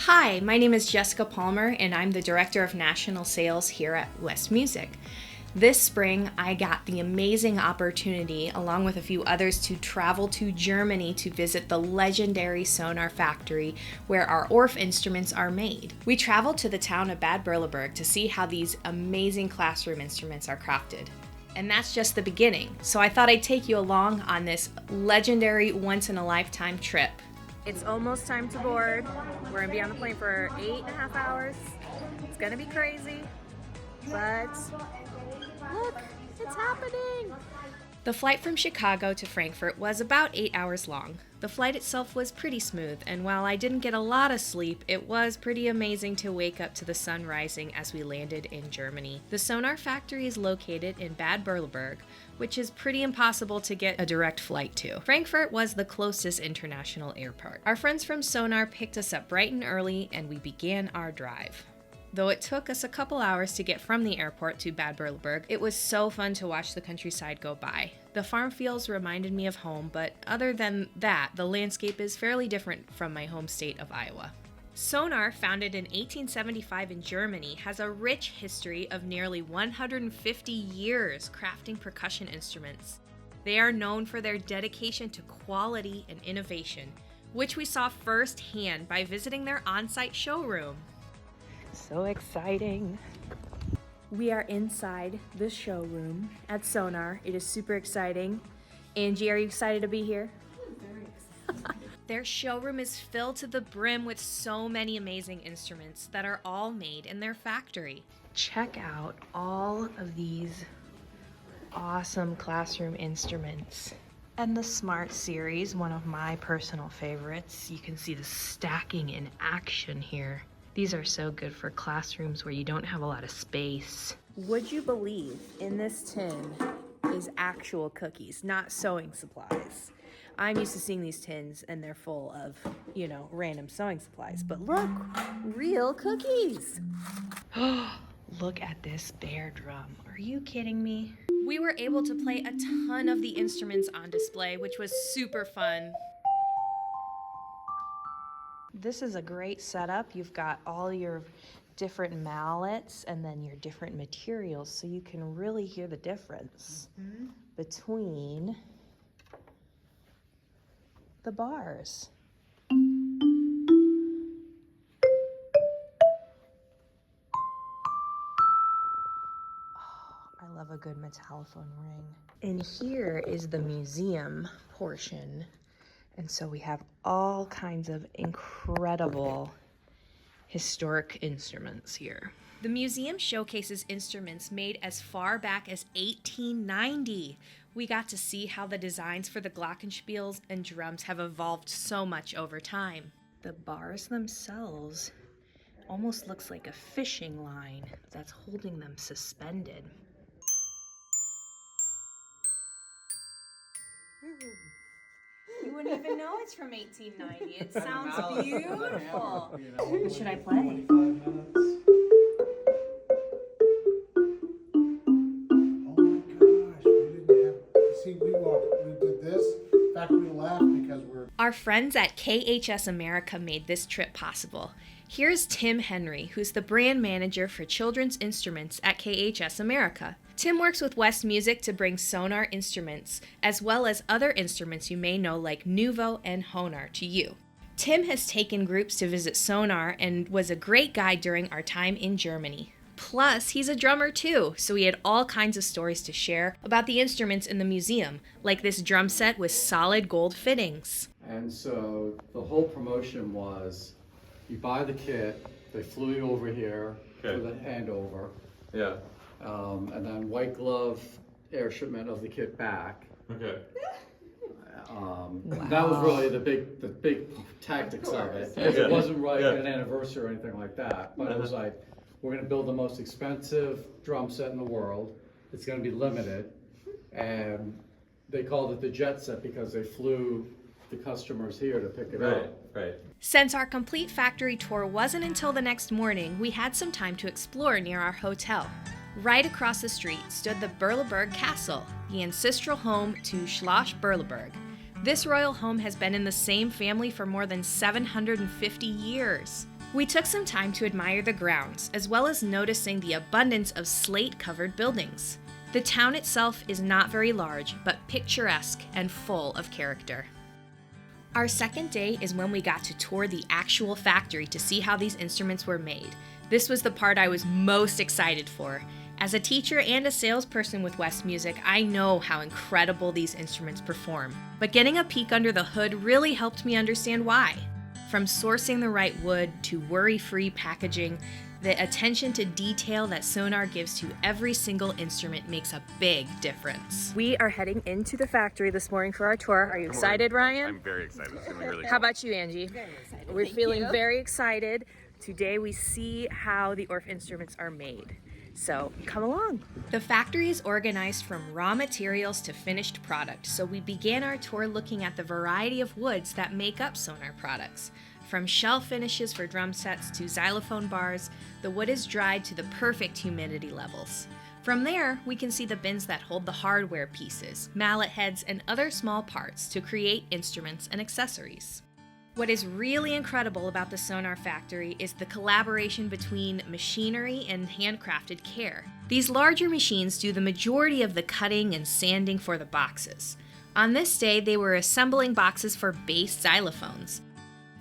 Hi, my name is Jessica Palmer, and I'm the Director of National Sales here at West Music. This spring, I got the amazing opportunity, along with a few others, to travel to Germany to visit the legendary Sonar factory where our Orff instruments are made. We traveled to the town of Bad Berleburg to see how these amazing classroom instruments are crafted. And that's just the beginning, so I thought I'd take you along on this legendary once-in-a-lifetime trip. It's almost time to board. We're gonna be on the plane for 8.5 hours. It's gonna be crazy, but look, it's happening! The flight from Chicago to Frankfurt was about 8 hours long. The flight itself was pretty smooth, and while I didn't get a lot of sleep, it was pretty amazing to wake up to the sun rising as we landed in Germany. The Sonar factory is located in Bad Berleburg, which is pretty impossible to get a direct flight to. Frankfurt was the closest international airport. Our friends from Sonar picked us up bright and early, and we began our drive. Though it took us a couple hours to get from the airport to Bad Berleburg, it was so fun to watch the countryside go by. The farm fields reminded me of home, but other than that, the landscape is fairly different from my home state of Iowa. Sonar, founded in 1875 in Germany, has a rich history of nearly 150 years crafting percussion instruments. They are known for their dedication to quality and innovation, which we saw firsthand by visiting their on-site showroom. So exciting. We are inside the showroom at Sonar. It is super exciting. Angie, are you excited to be here? Very excited. Their showroom is filled to the brim with so many amazing instruments that are all made in their factory. Check out all of these awesome classroom instruments. And the Smart series, one of my personal favorites. You can see the stacking in action here. These are so good for classrooms where you don't have a lot of space. Would you believe in this tin is actual cookies, not sewing supplies? I'm used to seeing these tins and they're full of, random sewing supplies, but look, real cookies. Look at this bear drum. Are you kidding me? We were able to play a ton of the instruments on display, which was super fun. This is a great setup. You've got all your different mallets and then your different materials, so you can really hear the difference between the bars. I love a good metallophone ring. And here is the museum portion. And so we have all kinds of incredible historic instruments here. The museum showcases instruments made as far back as 1890. We got to see how the designs for the glockenspiels and drums have evolved so much over time. The bars themselves almost looks like a fishing line that's holding them suspended. You wouldn't even know it's from 1890. It sounds beautiful. What should I play? Oh my gosh, we didn't have. See, we did this. In fact, we laughed because we're. Our friends at KHS America made this trip possible. Here's Tim Henry, who's the brand manager for children's instruments at KHS America. Tim works with West Music to bring Sonar instruments, as well as other instruments you may know like Nuvo and Honar, to you. Tim has taken groups to visit Sonar and was a great guide during our time in Germany. Plus, he's a drummer too, so he had all kinds of stories to share about the instruments in the museum, like this drum set with solid gold fittings. And so the whole promotion was, you buy the kit, they flew you over here for the handover. Yeah. And then white glove air shipment of the kit back. Okay. That was really the big tactics of it. It wasn't like an anniversary or anything like that, but it was like, we're gonna build the most expensive drum set in the world. It's gonna be limited. And they called it the jet set because they flew the customers here to pick it up. Right. Since our complete factory tour wasn't until the next morning, we had some time to explore near our hotel. Right across the street stood the Berleburg Castle, the ancestral home to Schloss Berleburg. This royal home has been in the same family for more than 750 years. We took some time to admire the grounds, as well as noticing the abundance of slate-covered buildings. The town itself is not very large, but picturesque and full of character. Our second day is when we got to tour the actual factory to see how these instruments were made. This was the part I was most excited for. As a teacher and a salesperson with West Music, I know how incredible these instruments perform. But getting a peek under the hood really helped me understand why. From sourcing the right wood to worry-free packaging, the attention to detail that Sonar gives to every single instrument makes a big difference. We are heading into the factory this morning for our tour. Are you excited, Ryan? I'm very excited. It's feeling really How about you, Angie? Very excited. We're feeling very excited. Today we see how the Orff instruments are made. So come along. The factory is organized from raw materials to finished product, so we began our tour looking at the variety of woods that make up Sonar products. From shell finishes for drum sets to xylophone bars, the wood is dried to the perfect humidity levels. From there, we can see the bins that hold the hardware pieces, mallet heads, and other small parts to create instruments and accessories. What is really incredible about the Sonar factory is the collaboration between machinery and handcrafted care. These larger machines do the majority of the cutting and sanding for the boxes. On this day, they were assembling boxes for bass xylophones.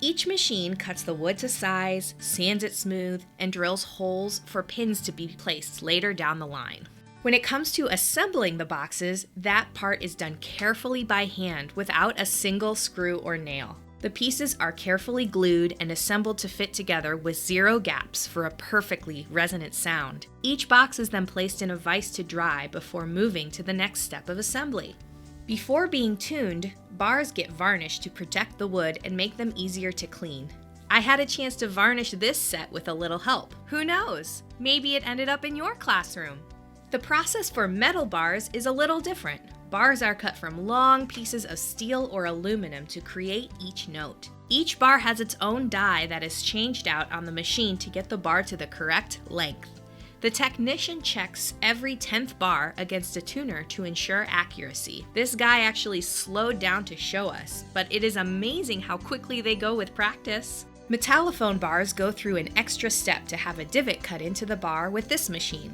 Each machine cuts the wood to size, sands it smooth, and drills holes for pins to be placed later down the line. When it comes to assembling the boxes, that part is done carefully by hand without a single screw or nail. The pieces are carefully glued and assembled to fit together with 0 gaps for a perfectly resonant sound. Each box is then placed in a vise to dry before moving to the next step of assembly. Before being tuned, bars get varnished to protect the wood and make them easier to clean. I had a chance to varnish this set with a little help. Who knows? Maybe it ended up in your classroom. The process for metal bars is a little different. Bars are cut from long pieces of steel or aluminum to create each note. Each bar has its own die that is changed out on the machine to get the bar to the correct length. The technician checks every 10th bar against a tuner to ensure accuracy. This guy actually slowed down to show us, but it is amazing how quickly they go with practice. Metallophone bars go through an extra step to have a divot cut into the bar with this machine.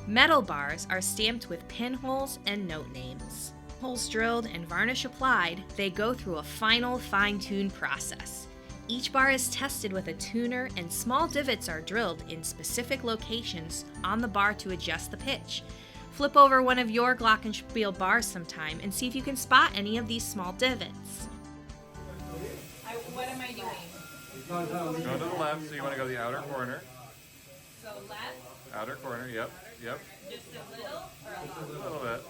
Metal bars are stamped with pinholes and note names. Holes drilled and varnish applied, they go through a final fine-tune process. Each bar is tested with a tuner and small divots are drilled in specific locations on the bar to adjust the pitch. Flip over one of your glockenspiel bars sometime and see if you can spot any of these small divots. What am I doing? Go to the left, so you want to go to the outer corner. So left, Outer corner, yep. just a little or a lot? A little bit.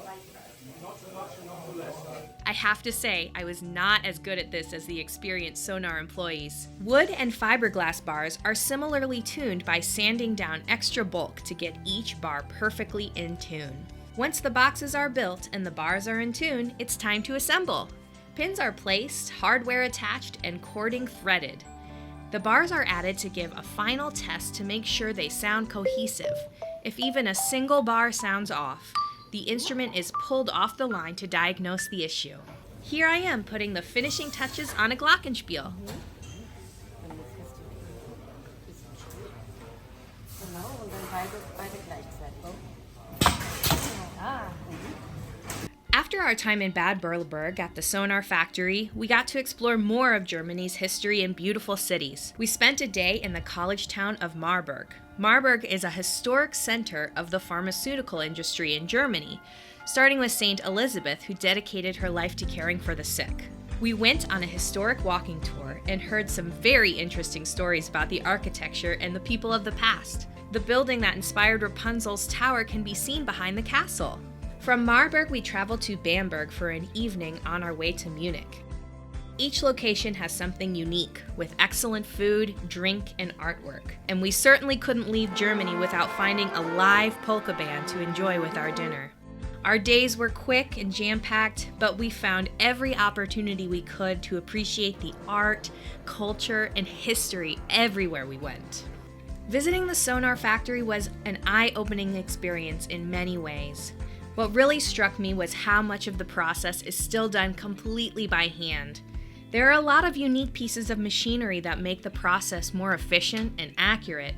I have to say, I was not as good at this as the experienced Sonar employees. Wood and fiberglass bars are similarly tuned by sanding down extra bulk to get each bar perfectly in tune. Once the boxes are built and the bars are in tune, it's time to assemble. Pins are placed, hardware attached, and cording threaded. The bars are added to give a final test to make sure they sound cohesive. If even a single bar sounds off, the instrument is pulled off the line to diagnose the issue. Here I am putting the finishing touches on a glockenspiel. After our time in Bad Berleburg at the Sonar factory, we got to explore more of Germany's history and beautiful cities. We spent a day in the college town of Marbug. Marbug is a historic center of the pharmaceutical industry in Germany, starting with St. Elizabeth, who dedicated her life to caring for the sick. We went on a historic walking tour and heard some very interesting stories about the architecture and the people of the past. The building that inspired Rapunzel's tower can be seen behind the castle. From Marburg, we traveled to Bamburg for an evening on our way to Munich. Each location has something unique, with excellent food, drink, and artwork. And we certainly couldn't leave Germany without finding a live polka band to enjoy with our dinner. Our days were quick and jam-packed, but we found every opportunity we could to appreciate the art, culture, and history everywhere we went. Visiting the Sonar factory was an eye-opening experience in many ways. What really struck me was how much of the process is still done completely by hand. There are a lot of unique pieces of machinery that make the process more efficient and accurate,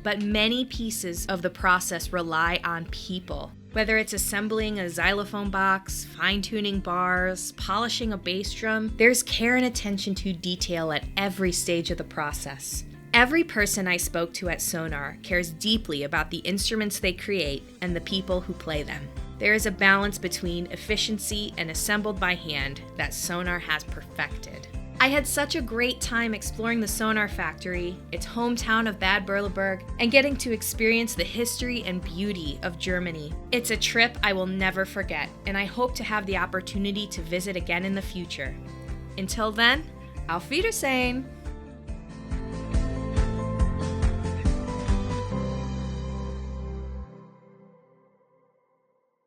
but many pieces of the process rely on people. Whether it's assembling a xylophone box, fine-tuning bars, polishing a bass drum, there's care and attention to detail at every stage of the process. Every person I spoke to at SONOR cares deeply about the instruments they create and the people who play them. There is a balance between efficiency and assembled by hand that SONOR has perfected. I had such a great time exploring the SONOR factory, its hometown of Bad Berleburg, and getting to experience the history and beauty of Germany. It's a trip I will never forget, and I hope to have the opportunity to visit again in the future. Until then, auf Wiedersehen!